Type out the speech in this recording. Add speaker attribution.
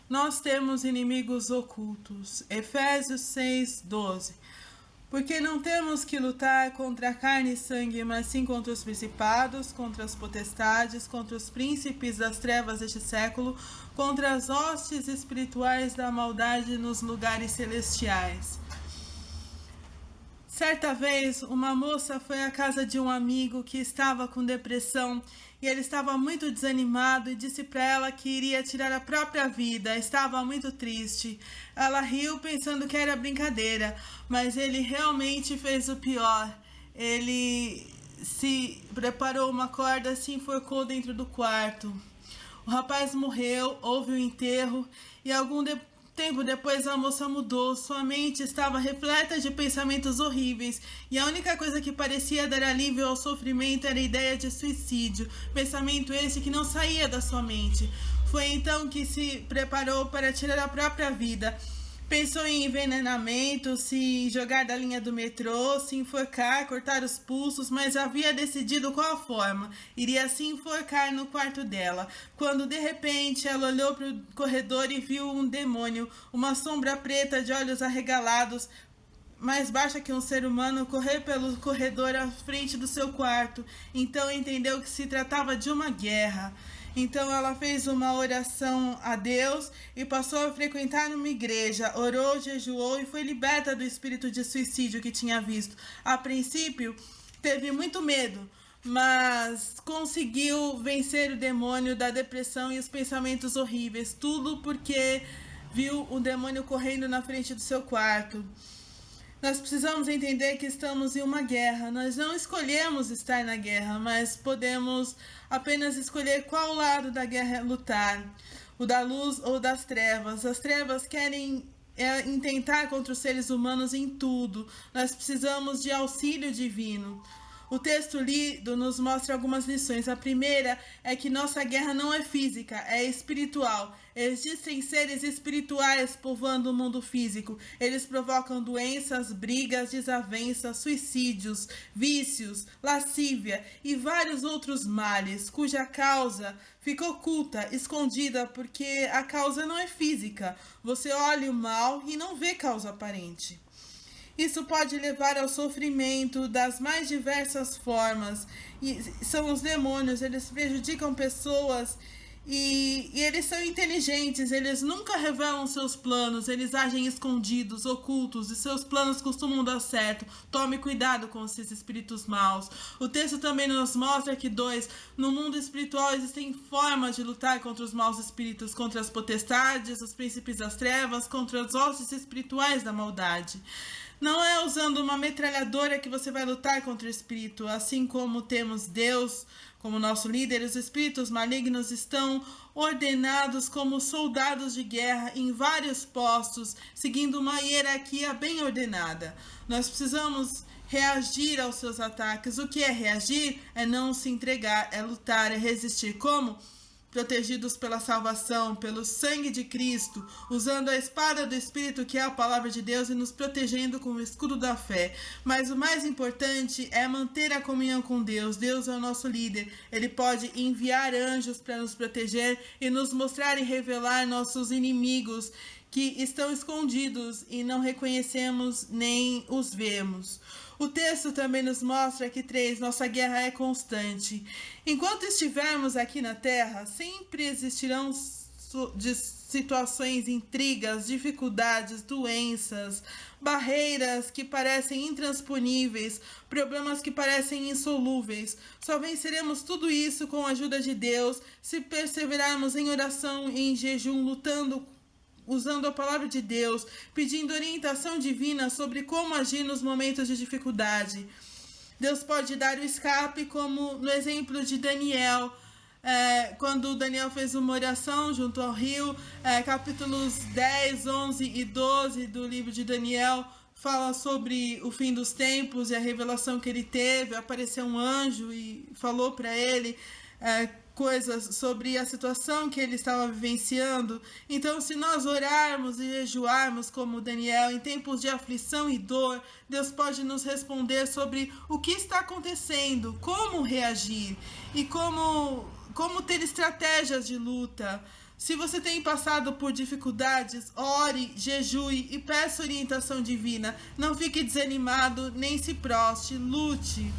Speaker 1: Nós temos inimigos ocultos. Efésios 6:12. Porque não temos que lutar contra a carne e sangue, mas sim contra os principados, contra as potestades, contra os príncipes das trevas deste século, contra as hostes espirituais da maldade nos lugares celestiais. Certa vez, uma moça foi à casa de um amigo que estava com depressão e ele estava muito desanimado e disse para ela que iria tirar a própria vida, estava muito triste. Ela riu pensando que era brincadeira, mas ele realmente fez o pior. Ele se preparou uma corda e se enforcou dentro do quarto. O rapaz morreu, houve o enterro e algum tempo depois a moça mudou, sua mente estava repleta de pensamentos horríveis e a única coisa que parecia dar alívio ao sofrimento era a ideia de suicídio, pensamento esse que não saía da sua mente. Foi então que se preparou para tirar a própria vida. Pensou em envenenamento, se jogar da linha do metrô, se enforcar, cortar os pulsos, mas havia decidido qual a forma. Iria se enforcar no quarto dela. Quando de repente ela olhou para o corredor e viu um demônio, uma sombra preta de olhos arregalados, mais baixa que um ser humano, correr pelo corredor à frente do seu quarto. Então entendeu que se tratava de uma guerra. Então ela fez uma oração a Deus e passou a frequentar uma igreja, orou, jejuou e foi liberta do espírito de suicídio que tinha visto. A princípio, teve muito medo, mas conseguiu vencer o demônio da depressão e os pensamentos horríveis. Tudo porque viu o demônio correndo na frente do seu quarto. Nós precisamos entender que estamos em uma guerra. Nós não escolhemos estar na guerra, mas podemos apenas escolher qual lado da guerra lutar. O da luz ou das trevas. As trevas querem intentar contra os seres humanos em tudo. Nós precisamos de auxílio divino. O texto lido nos mostra algumas lições. A primeira é que nossa guerra não é física, é espiritual. Existem seres espirituais povoando o mundo físico. Eles provocam doenças, brigas, desavenças, suicídios, vícios, lascívia e vários outros males, cuja causa fica oculta, escondida, porque a causa não é física. Você olha o mal e não vê causa aparente. Isso pode levar ao sofrimento das mais diversas formas. E são os demônios, eles prejudicam pessoas e eles são inteligentes, eles nunca revelam seus planos, eles agem escondidos, ocultos, e seus planos costumam dar certo. Tome cuidado com esses espíritos maus. O texto também nos mostra que no mundo espiritual existem formas de lutar contra os maus espíritos, contra as potestades, os príncipes das trevas, contra as hostes espirituais da maldade. Não é usando uma metralhadora que você vai lutar contra o espírito. Assim como temos Deus como nosso líder, os espíritos malignos estão ordenados como soldados de guerra em vários postos, seguindo uma hierarquia bem ordenada. Nós precisamos reagir aos seus ataques. O que é reagir? É não se entregar, é lutar, é resistir. Como? Protegidos pela salvação, pelo sangue de Cristo, usando a espada do Espírito, que é a palavra de Deus, e nos protegendo com o escudo da fé. Mas o mais importante é manter a comunhão com Deus. Deus é o nosso líder. Ele pode enviar anjos para nos proteger e nos mostrar e revelar nossos inimigos que estão escondidos e não reconhecemos nem os vemos. O texto também nos mostra que nossa guerra é constante. Enquanto estivermos aqui na Terra, sempre existirão situações, intrigas, dificuldades, doenças, barreiras que parecem intransponíveis, problemas que parecem insolúveis. Só venceremos tudo isso com a ajuda de Deus, se perseverarmos em oração e em jejum, lutando usando a palavra de Deus, pedindo orientação divina sobre como agir nos momentos de dificuldade. Deus pode dar o escape, como no exemplo de Daniel, quando Daniel fez uma oração junto ao rio, capítulos 10, 11 e 12 do livro de Daniel, fala sobre o fim dos tempos e a revelação que ele teve. Apareceu um anjo e falou para ele coisas sobre a situação que ele estava vivenciando. Então, se nós orarmos e jejuarmos como Daniel em tempos de aflição e dor, Deus pode nos responder sobre o que está acontecendo, como reagir e como ter estratégias de luta. Se você tem passado por dificuldades, ore, jejue e peça orientação divina. Não fique desanimado, nem se proste, lute.